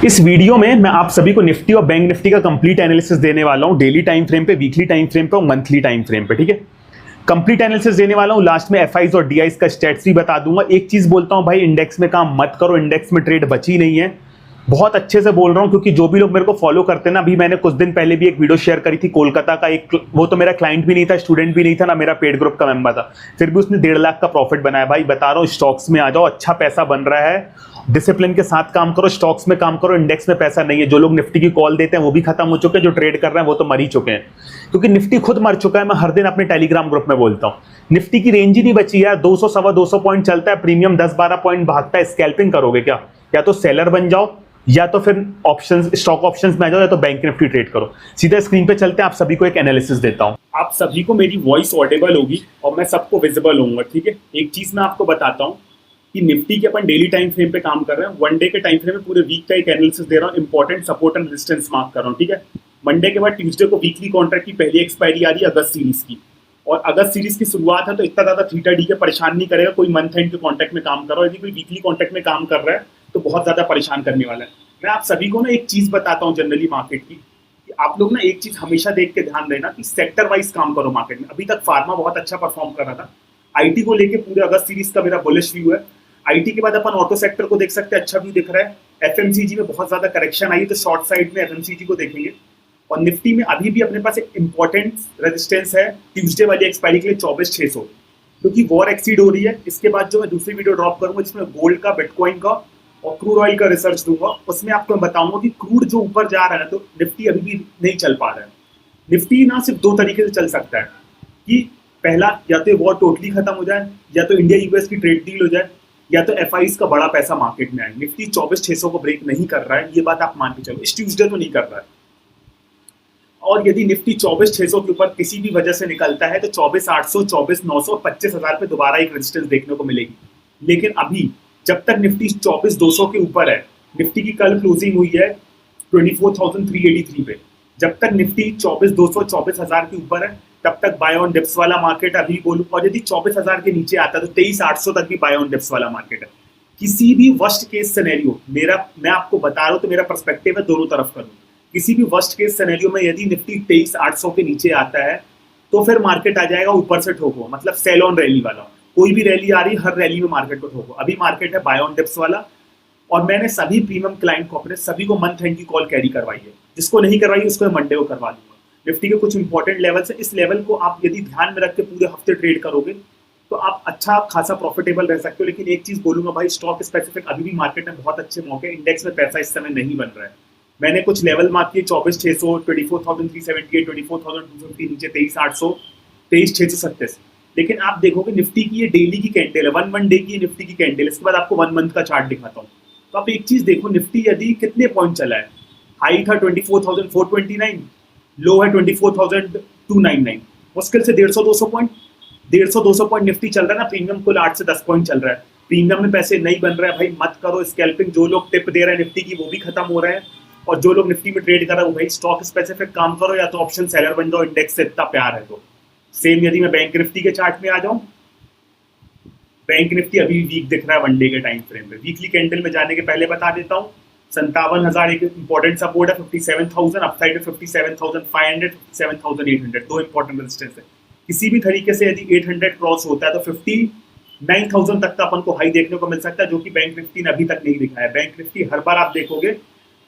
इस वीडियो में मैं आप सभी को निफ्टी और बैंक निफ्टी का कंप्लीट एनालिसिस देने वाला हूं, डेली टाइम फ्रेम पे, वीकली टाइम फ्रेम पे और मंथली टाइम फ्रेम पे। ठीक है, कंप्लीट एनालिसिस देने वाला हूं। लास्ट में एफआईज और डीआईज का स्टैट्स भी बता दूंगा। एक चीज बोलता हूं भाई, इंडेक्स में काम मत करो, इंडेक्स में ट्रेड बची नहीं है। बहुत अच्छे से बोल रहा हूं क्योंकि जो भी लोग मेरे को फॉलो करते हैं ना, अभी मैंने कुछ दिन पहले भी एक वीडियो शेयर करी थी कोलकाता का एक, वो तो मेरा क्लाइंट भी नहीं था, स्टूडेंट भी नहीं था ना, मेरा पेड ग्रुप का मेंबर था, फिर भी उसने 1.5 लाख का प्रॉफिट बनाया। भाई बता रहा हूं, स्टॉक्स में आ जाओ, अच्छा पैसा बन रहा है। डिसिप्लिन के साथ काम करो, स्टॉक्स में काम करो, इंडेक्स में पैसा नहीं है। जो लोग निफ्टी की कॉल देते हैं वो भी खत्म हो चुके हैं, जो ट्रेड कर रहे हैं वो तो मर ही चुके हैं, क्योंकि निफ्टी खुद मर चुका है। मैं हर दिन अपने टेलीग्राम ग्रुप में बोलता हूं, निफ्टी की रेंज ही नहीं बची यार। 200 सवा 200 पॉइंट चलता है, प्रीमियम 10-12 पॉइंट भागता है। स्कैल्पिंग करोगे क्या? या तो सेलर बन जाओ, या तो फिर ऑप्शंस, स्टॉक ऑप्शंस में आ जाओ, या तो बैंक निफ्टी ट्रेड करो। सीधा स्क्रीन पे चलते हैं, आप सभी को एक एनालिसिस देता हूं। आप सभी को मेरी वॉइस ऑडिबल होगी और मैं सबको विजिबल होऊंगा। ठीक है, एक चीज मैं आपको बताता हूं कि निफ्टी के अपन डेली टाइम फ्रेम पे काम कर रहे हैं, वन डे के टाइम फ्रेम में पूरे वीक का एक एनालिसिस दे रहा हूं, important support and resistance mark कर रहा हूं। ठीक है, मंडे के बाद ट्यूसडे को वीकली कॉन्ट्रैक्ट की पहली एक्सपायरी आ रही है अगस्त सीरीज की, और अगस्त सीरीज की शुरुआत है तो इतना ज्यादा थीटा डी के परेशान नहीं करेगा। कोई मंथ एंड के कॉन्ट्रैक्ट में काम कर रहा है, यदि कोई वीकली कॉन्ट्रैक्ट में काम कर रहा है तो बहुत ज्यादा परेशान करने वाला है। मैं आप सभी को ना एक चीज बताता हूँ जनरली मार्केट की, कि आप लोग ना एक चीज हमेशा देख के ध्यान देना कि सेक्टर वाइज काम करो मार्केट में। अभी तक फार्मा बहुत अच्छा परफॉर्म कर रहा था, आईटी को लेके पूरे अगस्त सीरीज का मेरा बुलिश व्यू है। आईटी के बाद अपन ऑटो सेक्टर को देख सकते हैं, अच्छा भी दिख रहा है। एफएमसीजी में बहुत ज्यादा करेक्शन आई तो शॉर्ट साइड में एफएमसीजी को देखेंगे। और निफ्टी में अभी भी अपने पास एक इंपॉर्टेंट रेजिस्टेंस है ट्यूसडे वाली एक्सपायरी के लिए 24,600, क्योंकि वॉर एक्सीड हो रही है। इसके बाद जो मैं दूसरी वीडियो ड्रॉप करूंगा जिसमें गोल्ड का, बिटकॉइन का और क्रूड ऑयल का रिसर्च दूंगा, उसमें आपको मैं बताऊंगा कि क्रूड जो ऊपर जा रहा है तो निफ्टी अभी भी नहीं चल पा रहा है। निफ्टी ना सिर्फ दो तरीके से चल सकता है, कि पहला या तो वॉर टोटली खत्म हो जाए, या तो इंडिया यूएस की ट्रेड डील हो जाए, या तो एफआईज का बड़ा पैसा मार्केट में आए। निफ्टी 24,600 को ब्रेक नहीं कर रहा है, ये बात आप मान के चलो। इस ट्यूसडे तो नहीं कर रहा है। और यदि निफ्टी 24,600 के ऊपर किसी भी वजह से निकलता है तो 24,800, 24,900 और 25,000 पे दोबारा एक रेजिस्टेंस देखने को मिलेगी। लेकिन अभी जब तक निफ्टी 24,200 के ऊपर है, निफ्टी की कल क्लोजिंग हुई है 24,383 पे, जब तक निफ्टी 24,200, 24,000 के ऊपर है तब तक बाय ऑन डिप्स वाला मार्केट अभी बोलूं। और यदि 24,000 के नीचे आता है तो 23,800 तक भी बाय ऑन डिप्स वाला मार्केट है। किसी भी वर्स्ट केस सिनेरियो, मैं आपको बता रहा हूं तो मेरा पर्सपेक्टिव है दोनों तरफ करूं। किसी भी वर्स्ट केस सिनेरियो में यदि निफ्टी 23,800 के नीचे आता है तो फिर मार्केट आ जाएगा ऊपर से ठोको, मतलब सेल ऑन रैली वाला। कोई भी रैली आ रही, हर रैली में मार्केट को ठोको। अभी मार्केट है बाय ऑन डिप्स वाला, और मैंने सभी प्रीमियम क्लाइंट को अपने सभी को मंथ एंड की कॉल कैरी करवाई है। जिसको नहीं करवाई उसको मंडे को करवा दूंगा। निफ्टी के कुछ इंपॉर्टेंट लेवल्स है, इस लेवल को आप यदि ध्यान में रख के पूरे हफ्ते ट्रेड करोगे तो आप अच्छा खासा प्रॉफिटेबल रह सकते हो। लेकिन एक चीज बोलूंगा भाई, स्टॉक स्पेसिफिक अभी भी मार्केट में बहुत अच्छे मौके, इंडेक्स में पैसा इस समय नहीं बन रहा है। मैंने कुछ लेवल मार्क किए 24,600, 24,378, 24,250, नीचे 23,800, 23,637। लेकिन आप देखोगे निफ्टी की ये डेली की कैंडल है, वन डे की निफ्टी की कैंडल। इसके बाद आपको 1 मंथ का चार्ट दिखाता हूँ। तो आप एक चीज देखो, निफ्टी यदि कितने पॉइंट चला है, हाई था 24,429, लो है 24,299, मुश्किल से 150-200 पॉइंट, 150-200 पॉइंट निफ्टी चल रहा है ना। प्रीमियम कुल 8 से 10 पॉइंट चल रहा है। प्रीमियम में पैसे नहीं बन रहा है भाई, मत करो स्कैल्पिंग। जो लोग टिप दे रहे हैं निफ्टी की वो भी खत्म हो रहे हैं, और जो लोग निफ्टी में ट्रेड कर रहे हैं वो भाई स्टॉक स्पेसिफिक काम करो, या तो ऑप्शन सेलर बन जाओ। इंडेक्स से इतना प्यार है तो। सेम यदि मैं बैंक निफ्टी के चार्ट में आ जाऊं, बैंक निफ्टी अभी वीक दिख रहा है वन डे के टाइम फ्रेम में। वीकली कैंडल में जाने के पहले बता देता हूं, 57,000 एक इंपॉर्टेंट सपोर्ट है, 57,000 अपसाइड है, 57,500, 57,800 दो इंपॉर्टेंट रेजिस्टेंस है। किसी भी तरीके से यदि 800 क्रॉस होता है तो 59,000 तक का अपन को हाई देखने को मिल सकता है, जो कि बैंक निफ्टी ने अभी तक नहीं दिखाया है। बैंक निफ्टी हर बार आप देखोगे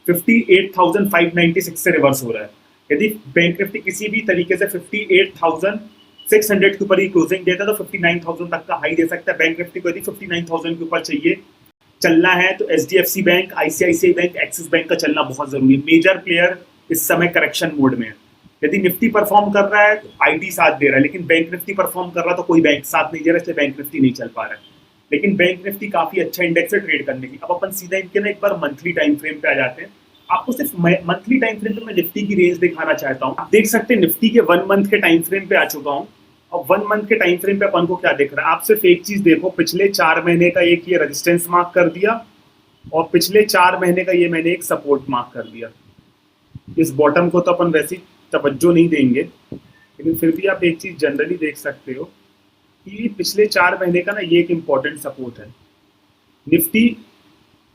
58,596 से रिवर्स हो रहा है। यदि बैंक निफ्टी किसी भी तरीके से 58,600 के ऊपर ही क्लोजिंग देता है तो 59,000 तक का हाई दे सकता है। बैंक निफ्टी को यदि 59,000 के ऊपर चाहिए चलना है तो HDFC bank, ICICI bank, axis bank का चलना बहुत जरूरी है। मेजर प्लेयर इस समय करेक्शन मोड में है। यदि निफ्टी परफॉर्म कर रहा है तो आईटी साथ दे रहा है, लेकिन बैंक निफ्टी परफॉर्म कर रहा है तो कोई बैंक साथ नहीं दे रहा, इसलिए बैंक निफ्टी नहीं चल पा रहा है। लेकिन बैंक निफ्टी काफी अच्छा इंडेक्स है ट्रेड करने की। अब अपन सीधा इनके ना एक बार मंथली टाइम फ्रेम पे आ जाते हैं। आपको सिर्फ मंथली टाइम फ्रेम पे मैं निफ्टी की रेंज दिखाना चाहता हूँ। आप देख सकते हैं निफ्टी के 1 मंथ के टाइम फ्रेम पे आ चुका हूँ, और 1 मंथ के टाइम फ्रेम पे अपन को क्या दिख रहा है। आप सिर्फ एक चीज देखो, पिछले 4 महीने का एक ये रेजिस्टेंस मार्क कर दिया, और पिछले 4 महीने का ये मैंने एक सपोर्ट मार्क कर दिया। इस बॉटम को तो अपन वैसे तवज्जो नहीं देंगे, लेकिन फिर भी आप एक चीज जनरली देख सकते हो कि पिछले 4 महीने का ना ये एक इंपॉर्टेंट सपोर्ट है। निफ्टी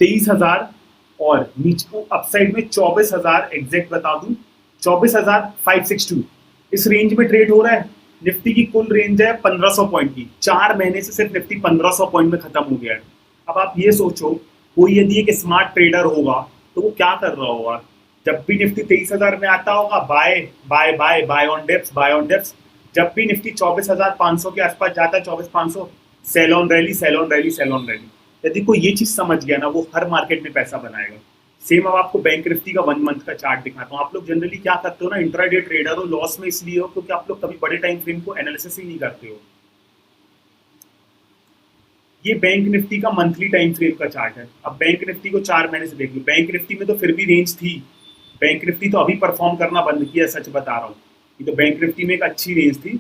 23,000 और नीचे अपसाइड में 24,000 एग्जैक्ट बता दूं 24,562 इस रेंज में ट्रेड हो रहा है। निफ्टी की कुल रेंज है 1500 पॉइंट की, 4 महीने से सिर्फ निफ्टी 1500 पॉइंट में खत्म हो गया है। अब आप ये सोचो, कोई यदि एक स्मार्ट ट्रेडर होगा तो वो क्या कर रहा होगा? जब भी निफ्टी 23,000 में आता होगा, buy buy buy buy on dips, buy on dips. जब भी निफ्टी 24,500 के आसपास जाता है, 24,500, sell on rally, sell on rally, sell on rally. यदि कोई ये चीज समझ गया ना, वो हर मार्केट में पैसा बनाएगा। सेम अब आपको बैंक निफ्टी का 1 मंथ का चार्ट दिखाता हूँ। आप लोग जनरली क्या करते हो ना, इंट्राडे ट्रेडर हो, लॉस में इसलिए हो क्योंकि आप लोग कभी बड़े टाइम फ्रेम को एनालिसिस ही नहीं करते हो। ये बैंक निफ्टी का मंथली टाइम फ्रेम का चार्ट है। अब बैंक निफ्टी को 4 महीने से देख लो। बैंक निफ्टी में तो फिर भी रेंज थी। बैंक निफ्टी तो अभी परफॉर्म करना बंद किया, सच बता रहा हूँ। ये तो बैंक निफ्टी में एक अच्छी रेंज थी।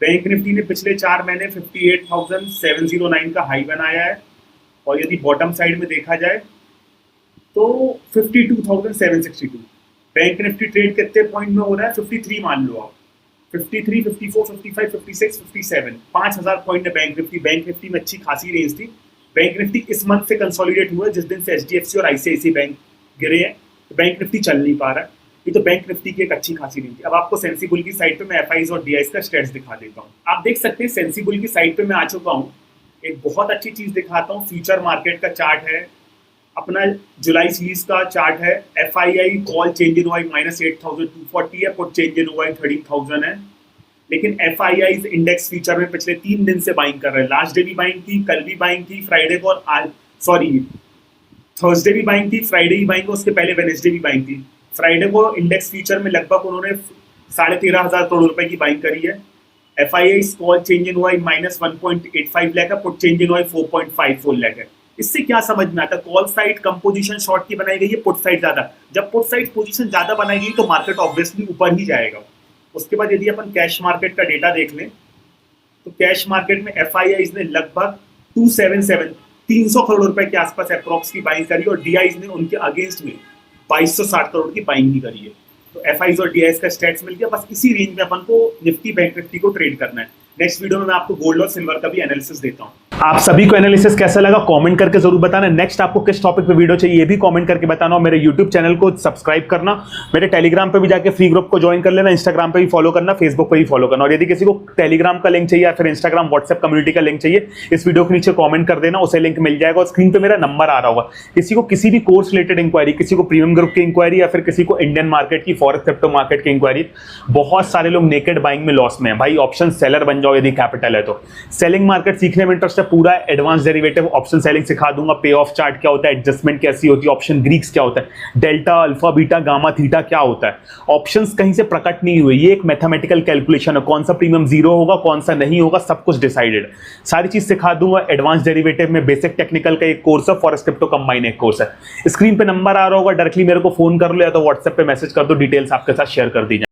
बैंक निफ्टी ने पिछले 4 महीने 58,709 का हाई बनाया है, और यदि बॉटम साइड में देखा जाए तो 52,762। बैंक निफ्टी ट्रेड कितने पॉइंट में हो रहा है? 53 मान लो आप। 53, 54, 55, 56, 57, 5,000 पॉइंट है बैंक निफ्टी। बैंक निफ्टी में अच्छी खासी रेंज थी। बैंक निफ्टी इस मंथ से कंसोलिडेट हुआ है, जिस दिन से एचडीएफसी और आईसीआईसी बैंक गिरे हैं, तो बैंक निफ्टी चल नहीं पा रहा है। ये तो बैंक निफ्टी की एक अच्छी खासी रेंज थी। अब आपको सेंसिबल की साइड पे मैं एफआईज और डीआईज का स्टेट्स दिखा देता हूँ। आप देख सकते हैं सेंसिबल की साइड पे मैं आ चुका हूँ। एक बहुत अच्छी चीज दिखाता हूँ। फ्यूचर मार्केट का चार्ट है अपना, जुलाई सीरीज का चार्ट है। एफआईआई कॉल चेंज इन वाई -8,240 है, पुट चेंज इन वाई 13,000 है। लेकिन एफआईआई इंडेक्स फ्यूचर में पिछले 3 दिन से बाइंग कर रहे हैं। लास्ट डे भी बाइंग थी, कल भी बाइंग थी, फ्राइडे को और थर्सडे भी बाइंग थी, फ्राइडे ही बाइंग, उसके पहले वेडनेसडे भी बाइंग थी। फ्राइडे को इंडेक्स फ्यूचर में लगभग उन्होंने 13,500 करोड़ रुपए की बाइंग करी है। FII call change in Y -1.85 lakh है, put change in Y 4.54 lakh है। इससे क्या समझ में आता है? कॉल साइड कंपोजिशन शॉर्ट की बनाई गई है, पुट साइड ज्यादा। जब पुट साइड पोजीशन ज्यादा बनाई गई तो मार्केट ऑब्वियसली ऊपर ही जाएगा। उसके बाद यदि अपन कैश मार्केट का डेटा देख लें तो कैश मार्केट में एफआईआईज ने लगभग 277 300 करोड़ रुपए के आसपास अप्रॉक्स की बाइंग करी, और डीआईज ने उनके अगेंस्ट में 2260 करोड़ की बाइंग भी करी है। तो एफआईज और डीआईज का स्टेट्स मिल गया। बस इसी रेंज में अपन को निफ्टी बैंक निफ्टी को ट्रेड करना है। नेक्स्ट वीडियो में मैं आपको गोल्ड और सिल्वर का भी एनालिसिस देता हूं। आप सभी को एनालिसिस कैसा लगा कमेंट करके जरूर बताना। नेक्स्ट आपको किस टॉपिक पे वीडियो चाहिए ये भी कमेंट करके बताना, और मेरे यूट्यूब चैनल को सब्सक्राइब करना, मेरे टेलीग्राम पे भी जाके फ्री ग्रुप को ज्वाइन कर लेना, इंस्टाग्राम पे भी फॉलो करना, फेसबुक पे भी फॉलो करना। और यदि किसी को टेलीग्राम का लिंक चाहिए या फिर इंस्टाग्राम व्हाट्सएप कम्युनिटी का लिंक चाहिए, इस वीडियो के नीचे कॉमेंट कर देना, उसे लिंक मिल जाएगा। और स्क्रीन पे मेरा नंबर आ रहा होगा। किसी को किसी भी कोर्स रिलेटेड इंक्वायरी, किसी को प्रीमियम ग्रुप की इंक्वायरी, या फिर किसी को इंडियन मार्केट की, फॉरेक्स क्रिप्टो मार्केट की इंक्वायरी। बहुत सारे लोग नेकेड बाइंग में लॉस में है भाई। ऑप्शन सेलर बन जाओ यदि कैपिटल है तो। सेलिंग मार्केट सीखने में इंटरेस्ट है, पूरा एडवांस डेरिवेटिव ऑप्शन सेलिंग सिखा दूंगा। पे ऑफ चार्ट क्या होता है, एडजस्टमेंट कैसी होती है, ऑप्शन ग्रीक्स क्या होता है, delta alpha beta gamma theta क्या होता है। ऑप्शंस कहीं से प्रकट नहीं हुए, ये एक मैथमेटिकल कैलकुलेशन है। कौन सा प्रीमियम जीरो होगा, कौन सा नहीं होगा, सब कुछ डिसाइडेड। सारी चीज सिखा दूंगा। एडवांस डेरिवेटिव में बेसिक टेक्निकल का एक कोर्स है, फॉरेक्स क्रिप्टो कंबाइन एक कोर्स है। स्क्रीन पे नंबर आ रहा होगा, डायरेक्टली मेरे को फोन कर लो या तो व्हाट्सएप पे मैसेज कर दो, डिटेल्स आपके साथ शेयर कर दी जाए।